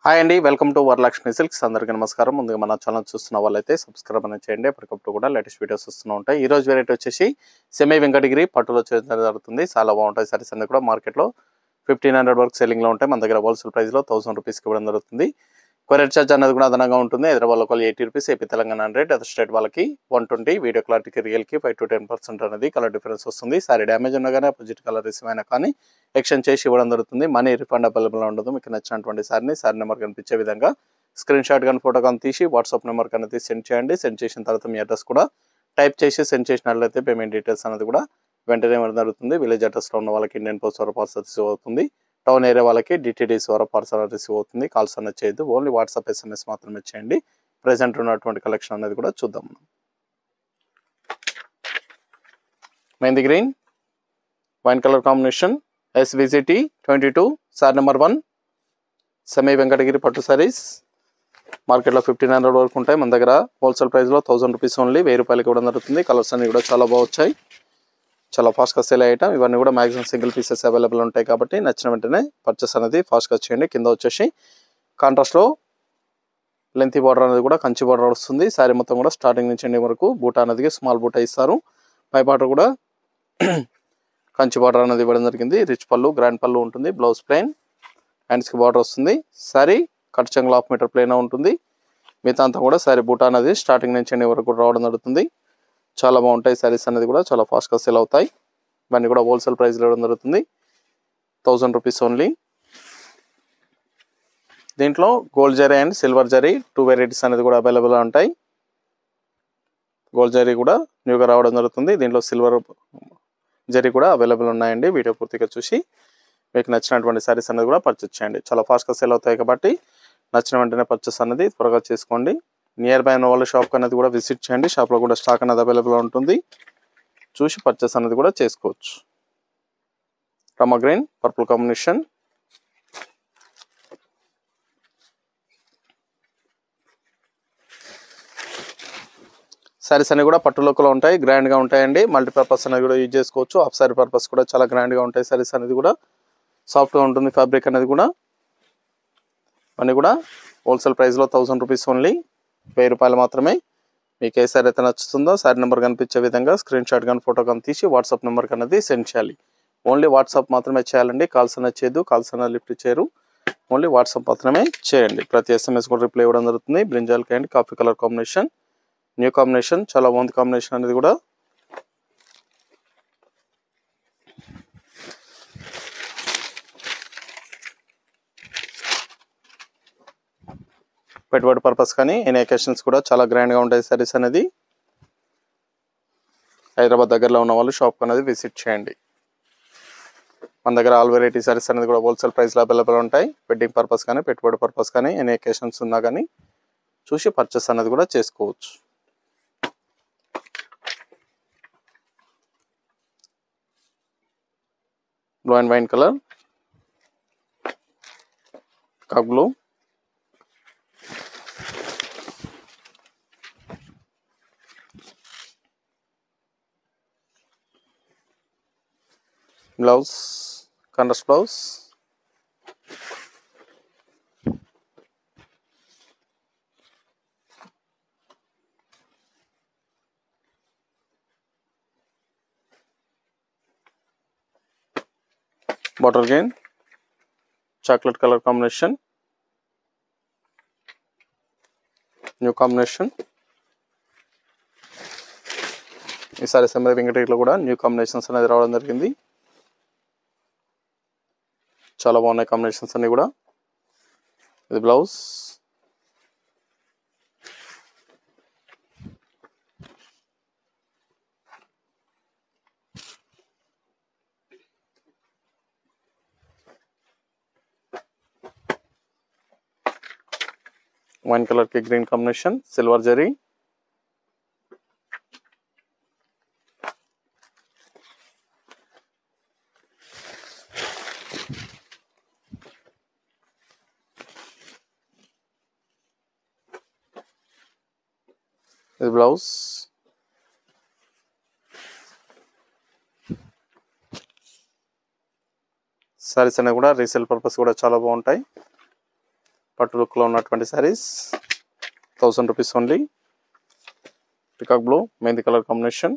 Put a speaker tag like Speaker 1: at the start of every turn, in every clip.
Speaker 1: Hi అండి, welcome to Varalakshmi silks. అందరికీ నమస్కారం. ముందుగా మన ఛానల్ చూస్తున్న వాళ్ళైతే సబ్స్క్రైబ్ అనేది చేయండి. ఎప్పటికప్పుడు కూడా లేటెస్ట్ వీడియోస్ వస్తూ ఉంటాయి. ఈ రోజు వెరైటీ వచ్చేసి సెమీ వెంకటగిరి పట్టులో చేయడం జరుగుతుంది. చాలా బాగుంటాయి సారీస్ అన్ని కూడా. మార్కెట్లో 1500 వరకు సెల్లింగ్లో ఉంటాయి. మన దగ్గర హోల్సేల్ ప్రైస్లో 1000 రూపీస్కి ఇవ్వడం జరుగుతుంది. కొరియర్ ఛార్జ్ అనేది కూడా అదనంగా ఉంటుంది. Hyderabad local 80 rupees, AP Telangana 100, other state వాళ్ళకి 120. వీడియో క్లారిటీకి రియల్కి 5 to 10% అనేది కలర్ డిఫరెన్స్ వస్తుంది. సారీ డ్యామేజ్ ఉన్నా కానీ అపోజిట్ కలర్ రిసీవ్ అయినా కానీ ఎక్స్చేంజ్ చేసి ఇవ్వడం జరుగుతుంది. మనీ రిఫండ్ అవైలబుల్ ఉండదు. మీకు నచ్చినటువంటి సారీని సారీ నెంబర్ కనిపించే విధంగా స్క్రీన్ షాట్ కానీ ఫోటో కానీ తీసి వాట్సాప్ నెంబర్ అనేది సెండ్ చేయండి. సెండ్ చేసిన తర్వాత మీ అడ్రస్ కూడా టైప్ చేసి సెండ్ చేసినట్లయితే పేమెంట్ డీటెయిల్స్ అనేది కూడా వెంటనే ఇవ్వడం జరుగుతుంది. విలేజ్ అడ్రస్లో ఉన్న వాళ్ళకి ఇండియన్ పోస్ట్ ద్వారా పార్సల్ రిసీవ్ అవుతుంది. టౌన్ ఏరియా వాళ్ళకి డిటిడిసి ద్వారా పార్సల్ రిసీవ్ అవుతుంది. కాల్స్ అనేది చేయొద్దు, ఓన్లీ వాట్సాప్ SMS మాత్రమే చేయండి. ప్రెసెంట్ ఉన్నటువంటి కలెక్షన్ అనేది కూడా చూద్దాం. Mehndi green wine colour combination, SVCT 22, sorry number 1, semi Venkatagiri పట్టు సారీస్. మార్కెట్లో 1500 వరకు ఉంటాయి. మన దగ్గర హోల్సేల్ ప్రైస్లో 1000 రూపీస్ ఓన్లీ, 1000 రూపాయలకి ఇవ్వడం జరుగుతుంది. కలర్స్ అన్ని కూడా చాలా బాగా వచ్చాయి. చాలా ఫాస్ట్గా సేల్ అయ్యేటం. ఇవన్నీ కూడా మ్యాక్సిమం సింగిల్ పీసెస్ అవైలబుల్ ఉంటాయి కాబట్టి నచ్చిన వెంటనే పర్చేస్ అనేది ఫాస్ట్గా చేయండి. కింద వచ్చేసి కాంట్రాస్ట్లో లెంతీ బార్డర్ అనేది కూడా కంచి బార్డర్ వస్తుంది. శారీ మొత్తం కూడా స్టార్టింగ్ నుంచి ఎండింగ్ వరకు బూటా అనేది స్మాల్ బూటా ఇస్తారు. పై బార్డర్ కూడా కంచి బార్డర్ అనేది ఇవ్వడం జరిగింది. రిచ్ పళ్ళు, గ్రాండ్ పళ్ళు ఉంటుంది. బ్లౌజ్ ప్లెయిన్, హ్యాండ్స్కి బార్డర్ వస్తుంది. శారీ కట్ చెంగులు 1/2 మీటర్ ప్లెయిన్ ఉంటుంది. మిగతా అంతా కూడా శారీ బూటా అనేది స్టార్టింగ్ నుంచి ఎండింగ్ వరకు రావడం జరుగుతుంది. చాలా బాగుంటాయి శారీస్ అనేది కూడా, చాలా ఫాస్ట్గా సేల్ అవుతాయి. ఇవన్నీ కూడా హోల్సేల్ ప్రైస్లో ఇవ్వడం జరుగుతుంది. 1000 రూపీస్ ఓన్లీ. దీంట్లో gold zari and silver zari 2 varieties అనేది కూడా అవైలబుల్గా ఉంటాయి. గోల్డ్ జరీ కూడా న్యూగా రావడం జరుగుతుంది. దీంట్లో సిల్వర్ జరీ కూడా అవైలబుల్ ఉన్నాయండి. వీడియో పూర్తిగా చూసి మీకు నచ్చినటువంటి శారీస్ అనేది కూడా పర్చేస్ చేయండి. చాలా ఫాస్ట్గా సేల్ అవుతాయి కాబట్టి నచ్చిన వెంటనే పర్చేస్ అనేది త్వరగా చేసుకోండి. నియర్ బై ఉన్న వాళ్ళ షాప్ అనేది కూడా విజిట్ చేయండి. షాప్లో కూడా స్టాక్ అనేది అవైలబుల్గా ఉంటుంది. చూసి పర్చేస్ అనేది కూడా చేసుకోవచ్చు. రమా గ్రీన్ పర్పుల్ కాంబినేషన్, శారీస్ అన్ని కూడా పట్టు లుక్లో ఉంటాయి, గ్రాండ్గా ఉంటాయండి. మల్టీపర్పస్ అనేది కూడా యూజ్ చేసుకోవచ్చు. హాఫ్ శారీ పర్పస్ కూడా చాలా గ్రాండ్గా ఉంటాయి. శారీస్ అనేది కూడా సాఫ్ట్గా ఉంటుంది. ఫ్యాబ్రిక్ అనేది కూడా అన్నీ కూడా హోల్సేల్ ప్రైస్లో 1000 రూపీస్ ఓన్లీ, 1000 రూపాయలు మాత్రమే. మీకు ఏ సారీ అయితే నచ్చుతుందో సారీ నెంబర్ కనిపించే విధంగా స్క్రీన్ షాట్ కానీ ఫోటో కానీ తీసి వాట్సాప్ నెంబర్కి అనేది సెండ్ చేయాలి. ఓన్లీ వాట్సాప్ మాత్రమే చేయాలండి. కాల్స్ అనేది చేయదు, కాల్స్ అనేది లిఫ్ట్ చేయరు. ఓన్లీ వాట్సాప్ మాత్రమే చేయండి. ప్రతి SMS కూడా రిప్లై ఇవ్వడం జరుగుతుంది. Brinjal and coffee colour combination, new combination, చాలా బాగుంది కాంబినేషన్ అనేది కూడా. పెట్టుబడి పర్పస్ కానీ ఎనీ అకేషన్స్ కూడా చాలా గ్రాండ్గా ఉంటాయి సారీస్ అనేది. హైదరాబాద్ దగ్గరలో ఉన్న వాళ్ళు షాప్ అనేది విజిట్ చేయండి. మన దగ్గర ఆల్ వెరైటీ సారీస్ అనేది కూడా హోల్సేల్ ప్రైస్లో అవైలబుల్ ఉంటాయి. వెడ్డింగ్ పర్పస్ కానీ పెట్టుబడి పర్పస్ కానీ ఎనీ అకేషన్స్ ఉన్నా కానీ చూసి పర్చేస్ అనేది కూడా చేసుకోవచ్చు. బ్లూ అండ్ వైన్ కలర్, కాక్ blue, blouse contrast blouse, bottle green chocolate colour combination, new combination. ఈసారి సెమీ వెంకటగిరిలో కూడా న్యూ కాంబినేషన్స్ అనేది రావడం జరిగింది. చాలా బాగున్నాయి కాంబినేషన్స్ అన్ని కూడా. ఇది బ్లౌజ్, వైన్ కలర్ కి గ్రీన్ కాంబినేషన్, సిల్వర్ జరీ, ఇది బ్లౌజ్, సారీస్ అనేవి కూడా రీసేల్ పర్పస్ కూడా చాలా బాగుంటాయి. పట్టు లుక్లో ఉన్నటువంటి saris 1000 rupees only. Peacock blue mehndi colour combination.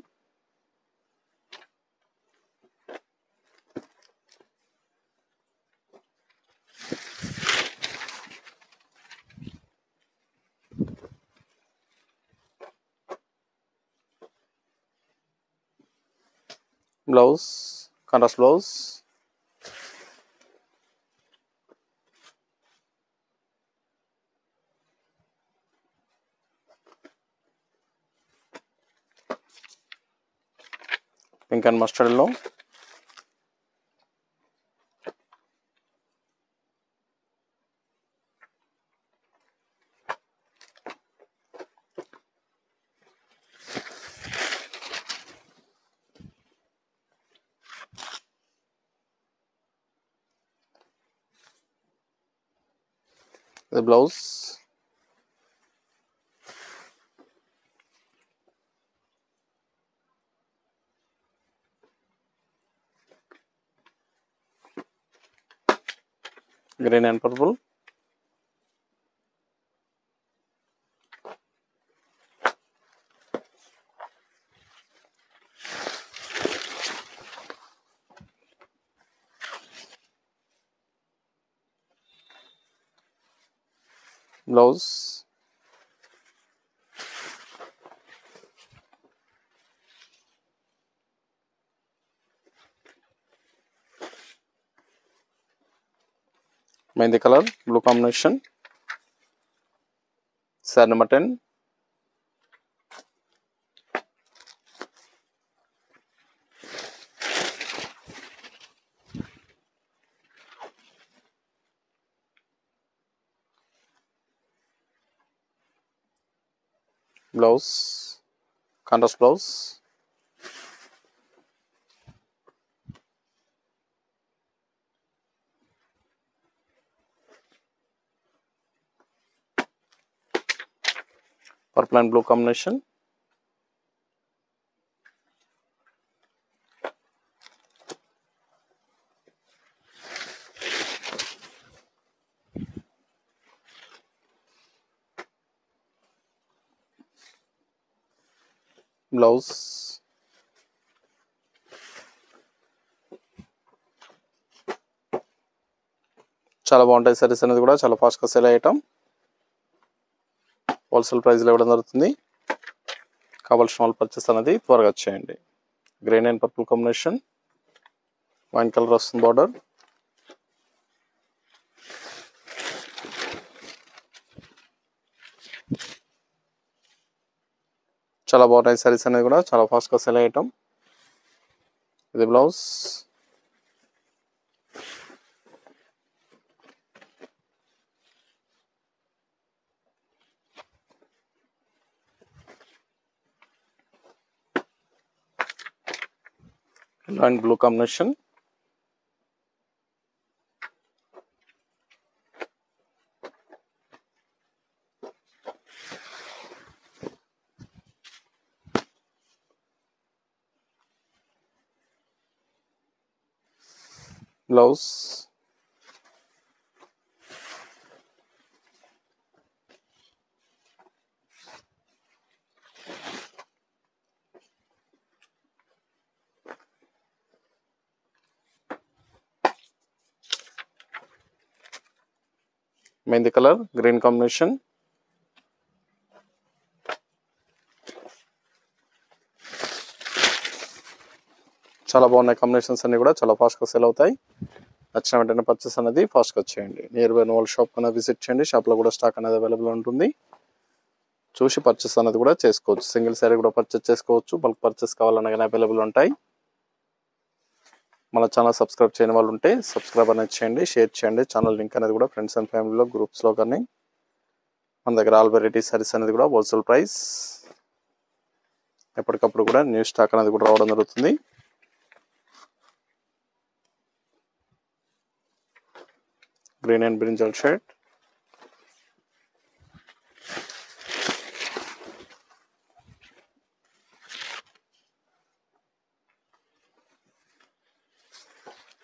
Speaker 1: Blouse contrast blouse. Pink and mustard లో the blouse. Green and purple. Blouse. Mehndi color blue combination. Set number 10. Blouse contrast blouse. Purple and blue combination. Blouse. చాలా బాగుంటాయి సారీస్ అనేది కూడా చాలా fast గా sale అయ్యటం. Wholesale price లో ఇవ్వడం జరుగుతుంది. కావాల్సిన వాళ్ళు పర్చేస్ అనేది త్వరగా చేయండి. Green and purple combination. Wine colour వస్తుంది బార్డర్. చాలా బాగుంటాయి సారీస్ అనేది కూడా చాలా ఫాస్ట్ గా సేల్ అయ్యటం. ఇది blouse. And blue combination. Blouse. Mehndi colour green combination. చాలా బాగున్నాయి కాంబినేషన్స్ అన్ని కూడా చాలా ఫాస్ట్ గా సేల్ అవుతాయి. నచ్చిన వెంటనే పర్చేస్ అనేది ఫాస్ట్ గా చేయండి. నియర్ బై వాళ్ళ షాప్ కన్నా విజిట్ చేయండి. షాప్ లో కూడా స్టాక్ అనేది అవైలబుల్ ఉంటుంది. చూసి పర్చేస్ అనేది కూడా చేసుకోవచ్చు. సింగిల్ సారీ కూడా పర్చేస్ చేసుకోవచ్చు. బల్క్ పర్చేస్ కావాలన్నా కానీ అవైలబుల్ ఉంటాయి. మన ఛానల్ సబ్స్క్రైబ్ చేయని వాళ్ళు ఉంటే సబ్స్క్రైబ్ అనేది చేయండి, షేర్ చేయండి. ఛానల్ లింక్ అనేది కూడా ఫ్రెండ్స్ అండ్ ఫ్యామిలీలో గ్రూప్స్లో కానీ మన దగ్గర ఆల్ వెరైటీ సారీస్ అనేది కూడా హోల్సేల్ ప్రైస్. ఎప్పటికప్పుడు కూడా న్యూ స్టాక్ అనేది కూడా రావడం జరుగుతుంది. Green and brinjal shade.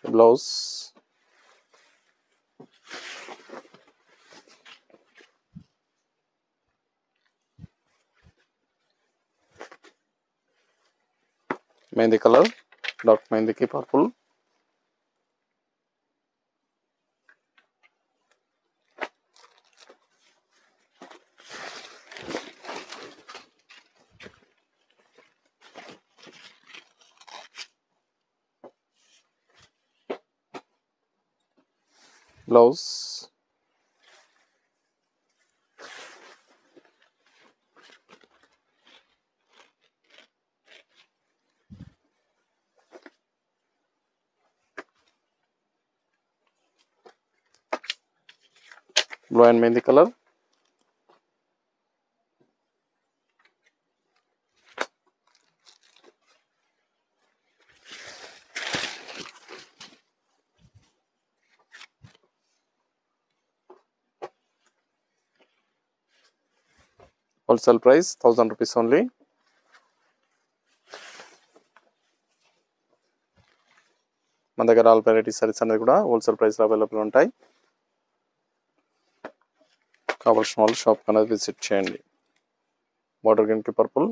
Speaker 1: Blouse. Mehndi colour, dark మెహందీకి purple, blouse, blue and mehndi colour, wholesale price 1000 rupees only. మన దగ్గర ఆల్ వెరైటీ సారీస్ అనేది కూడా హోల్సేల్ ప్రైస్లో అవైలబుల్ ఉంటాయి. కావాల్సిన వాళ్ళు షాప్ అనేది విజిట్ చేయండి. బార్డర్ గ్రీన్కి purple,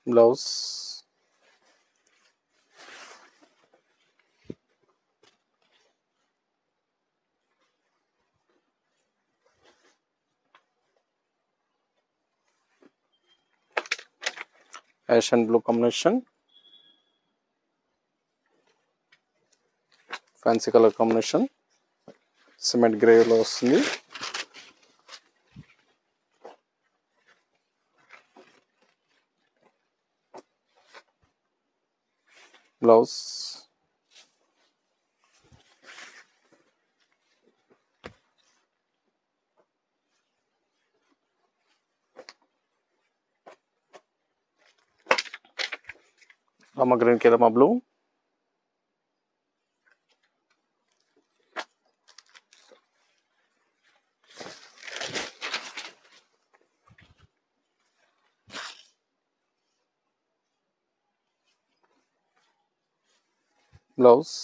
Speaker 1: blouse, ash and blue combination, fancy colour combination, cement గ్రేలో వస్తుంది. బ్లౌజ్, రామ గ్రీన్కి Rama blue, blouse,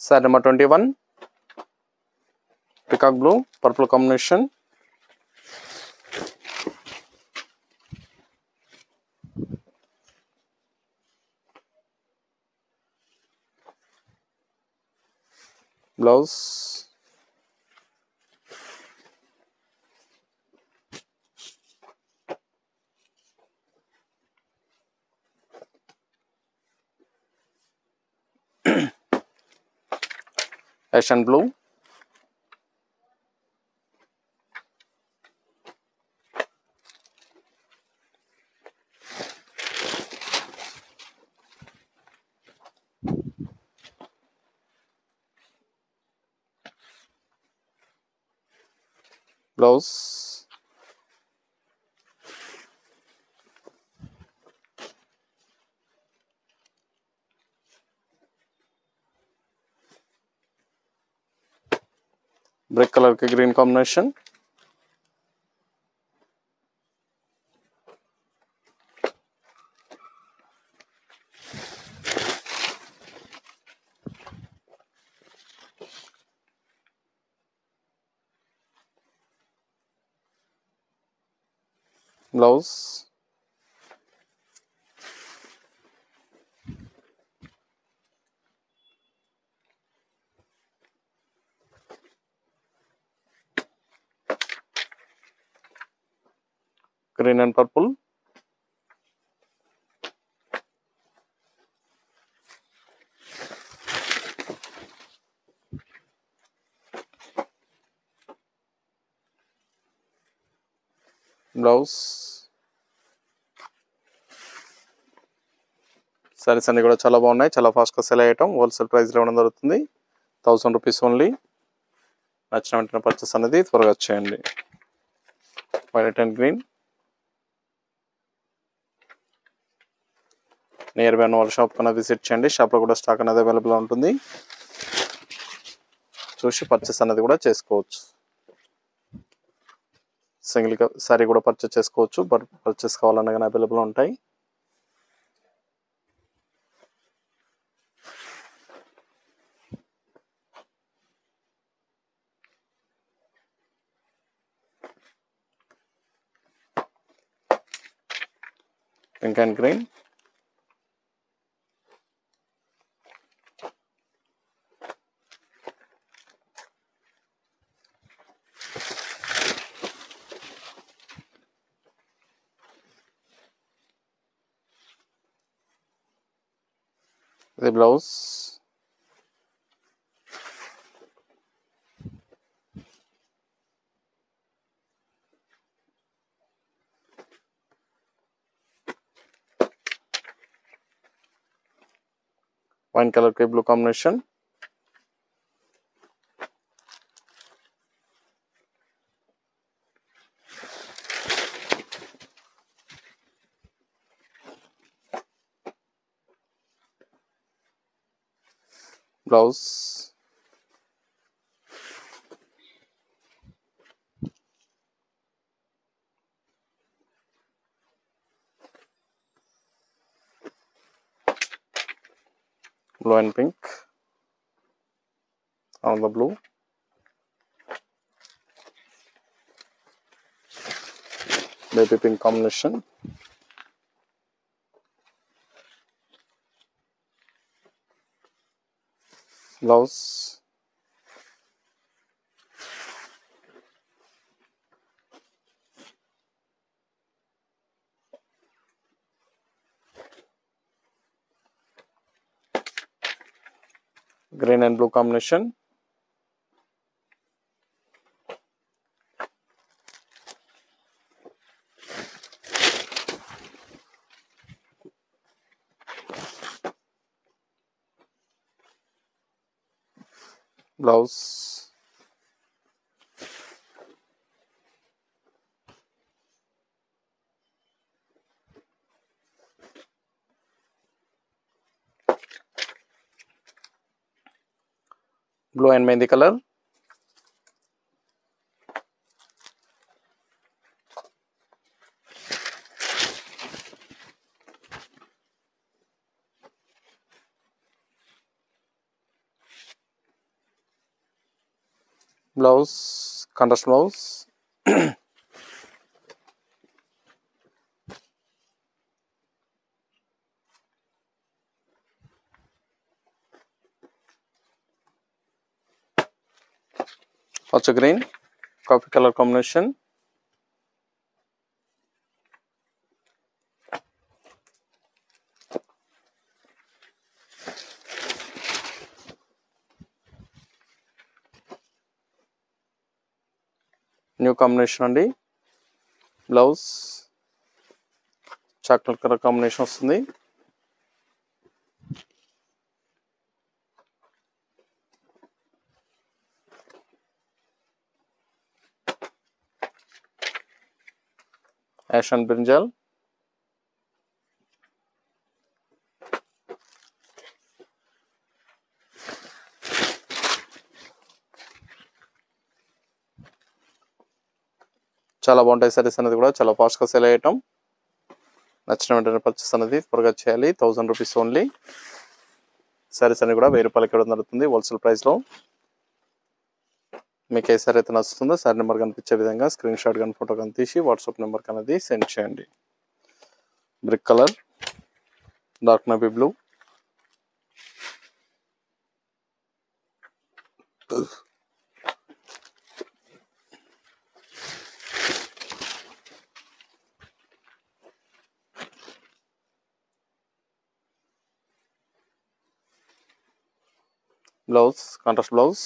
Speaker 1: sari number 21 peacock blue purple combination, blouse, ash and blue, blouse, brick colour కి green combination, blouse, green and purple, blouse. Saris అన్ని కూడా చాలా బాగున్నాయి, చాలా ఫాస్ట్గా సెల్ అయ్యటం. హోల్సేల్ ప్రైస్లో ఇవ్వడం జరుగుతుంది. 1000 రూపీస్ ఓన్లీ. నచ్చిన వెంటనే పర్చేస్ అనేది త్వరగా చేయండి. Violet and green, near by ఉన్న వాళ్ళ షాప్ కన్నా విజిట్ చేయండి. షాప్లో కూడా స్టాక్ అనేది అవైలబుల్ ఉంటుంది. చూసి పర్చేస్ అనేది కూడా చేసుకోవచ్చు. సింగిల్ సారీ కూడా పర్చేస్ చేసుకోవచ్చు. పర్చేస్ కావాలన్నా కానీ అవైలబుల్ ఉంటాయి. పింక్ అండ్ గ్రీన్, ఇది బ్లౌజ్, వైన్ కలర్ కి blue combination, blouse, blue and pink on the blue, baby pink combination, blouse, green and blue combination, blouse, blue and mehndi color, blouse, contrast blouse, also green, coffee color combination, new combination అండి. Blouse chocolate colour combination వస్తుంది. Ash and brinjal, చాలా బాగుంటాయి సారీస్ అనేది కూడా చాలా ఫాస్ట్గా sale అయ్యటం. నచ్చిన వెంటనే పర్చేస్ అనేది త్వరగా చేయాలి. 1000 రూపీస్ ఓన్లీ. సారీస్ అనేది కూడా 1000 రూపాయలకి ఇవ్వడం జరుగుతుంది హోల్సేల్ ప్రైస్లో. మీకు ఏ సారీ అయితే నచ్చుతుందో సారీ నెంబర్ కనిపించే విధంగా స్క్రీన్ షాట్ కానీ ఫోటో కానీ తీసి వాట్సాప్ నెంబర్కి అనేది సెండ్ చేయండి. Brick colour, dark navy blue, blouse contrast blouse,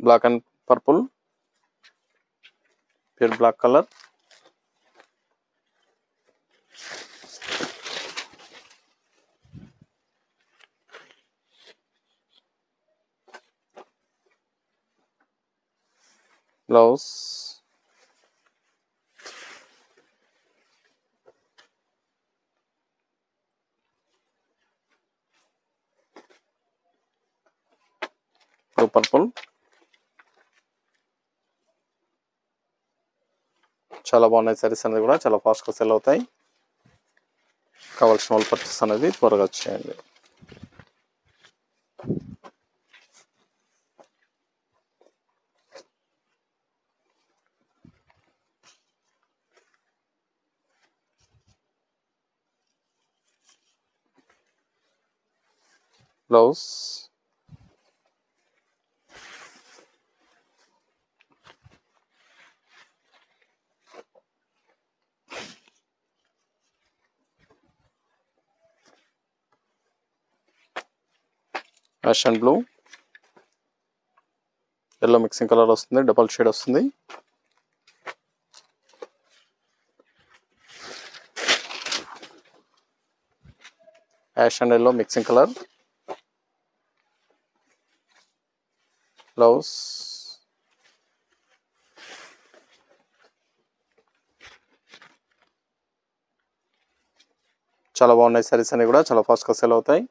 Speaker 1: black and purple, pure black color, blouse blue purple. చాలా బాగున్నాయి సారీస్ అనేది కూడా చాలా ఫాస్ట్గా సెల్ అవుతాయి. కావాల్సిన వాళ్ళు పర్చేస్ అనేది త్వరగా చేయండి. Blouse ash and blue, yellow mixing colour వస్తుంది, డబల్ షేడ్ వస్తుంది. Ash and yellow mixing colour. Blouse చాలా బాగున్నాయి సారీస్ అన్ని కూడా చాలా ఫాస్ట్గా సెల్ అవుతాయి.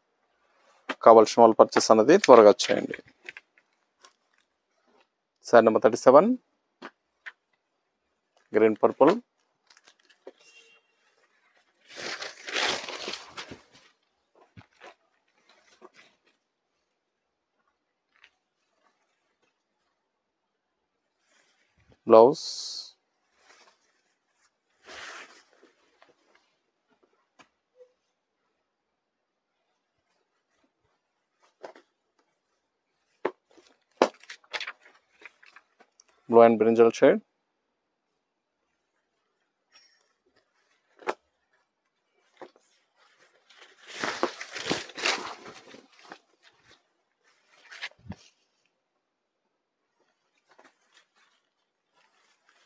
Speaker 1: కావాల్సిన వాళ్ళు పర్చేస్ అనేది త్వరగా చేయండి. Sari number 37 green purple. Blouse blue and brinjal shade.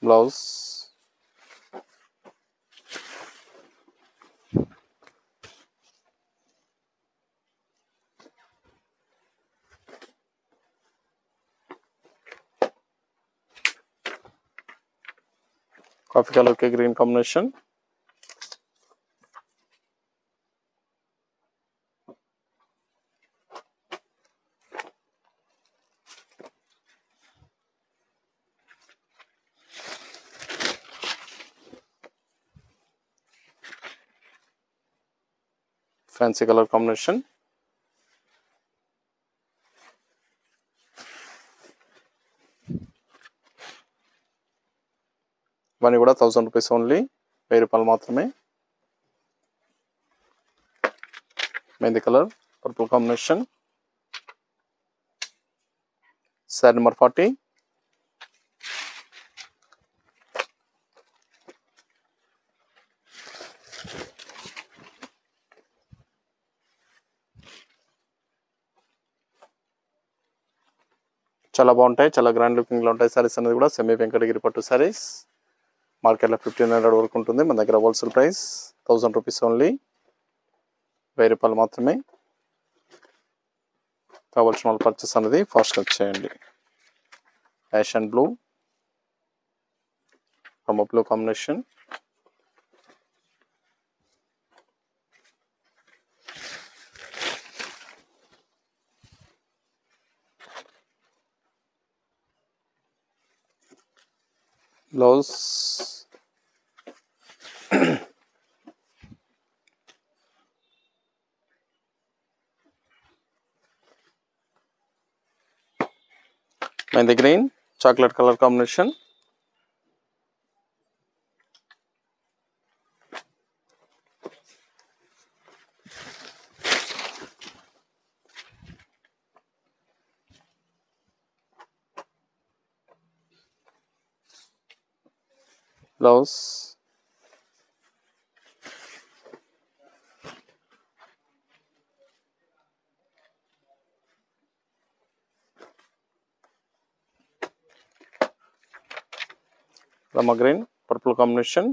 Speaker 1: Blouse coffee colour కి green combination. Fancy colour combination. ఇవన్నీ కూడా 1000 రూపీస్ ఓన్లీ, 1000 రూపాయలు మాత్రమే. Mehndi colour purple combination. Sari number 40 చాలా బాగుంటాయి, చాలా గ్రాండ్ లుకింగ్ లో ఉంటాయి సారీస్ అనేది కూడా. సెమీ వెంకటగిరి పట్టు సారీస్ మార్కెట్లో 1500 వరకు ఉంటుంది. మన దగ్గర హోల్సేల్ ప్రైస్ 1000 రూపీస్ ఓన్లీ, 1000 రూపాయలు మాత్రమే. కావాల్సిన వాళ్ళు పర్చేస్ అనేది ఫాస్ట్గా చేయండి. Ash and blue, blue combination. Blouse mehndi green chocolate colour combination. Blouse Rama green purple combination.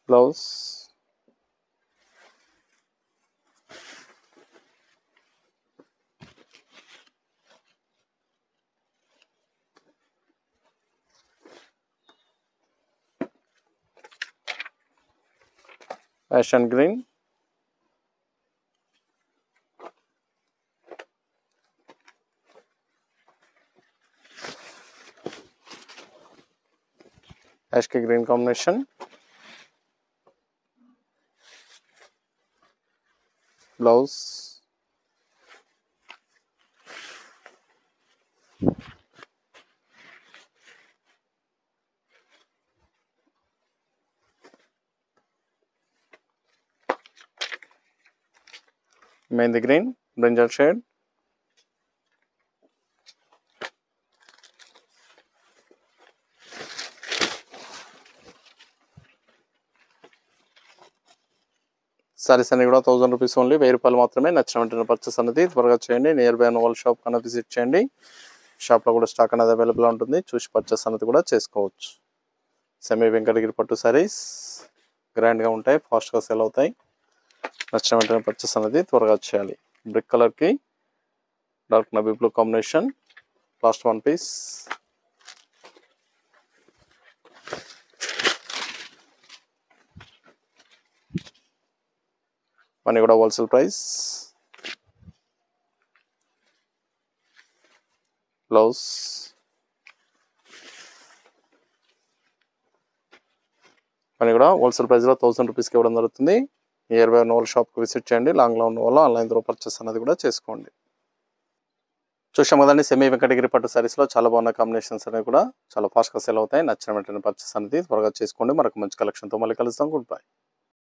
Speaker 1: Blouse, ash and green, ash కి green combination, blouse, mehndi green, brinjal shade, saris అన్ని కూడా 1000 రూపీస్ ఓన్లీ, 1000 రూపాయలు మాత్రమే. నచ్చిన వెంటనే పర్చేస్ అనేది త్వరగా చేయండి. నియర్ బై ఉన్న వాళ్ళ షాప్ కన్నా విజిట్ చేయండి. షాప్లో కూడా స్టాక్ అనేది అవైలబుల్ ఉంటుంది, చూసి పర్చేస్ అనేది కూడా చేసుకోవచ్చు. సెమీ వెంకటగిరి పట్టు సారీస్ గ్రాండ్గా ఉంటాయి, ఫాస్ట్గా సేల్ అవుతాయి. నచ్చిన వెంటనే పర్చేస్ అనేది త్వరగా చేయాలి. బ్రిక్ కలర్కి dark navy blue combination, last one piece. Money కూడా హోల్సేల్ ప్రైస్. బ్లౌజ్, మనీ కూడా హోల్సేల్ ప్రైస్లో 1000 రూపీస్కి ఇవ్వడం జరుగుతుంది. నియర్ బై ఉన్న వాళ్ళ షాప్కి విజిట్ చేయండి. లాంగ్లో ఉన్న వాళ్ళు ఆన్లైన్ ద్వారా పర్చేస్ అనేది కూడా చేసుకోండి. చూసాం కదండి, సెమీ వెంకటగిరి పట్టు సారీస్లో చాలా బాగున్న కాంబినేషన్స్ అనేవి కూడా చాలా ఫాస్ట్గా సేల్ అవుతాయి. నచ్చిన వెంటనే పర్చేస్ అనేది త్వరగా చేసుకోండి. మరొక మంచి కలెక్షన్తో మళ్ళీ కలుస్తాం. Good bye.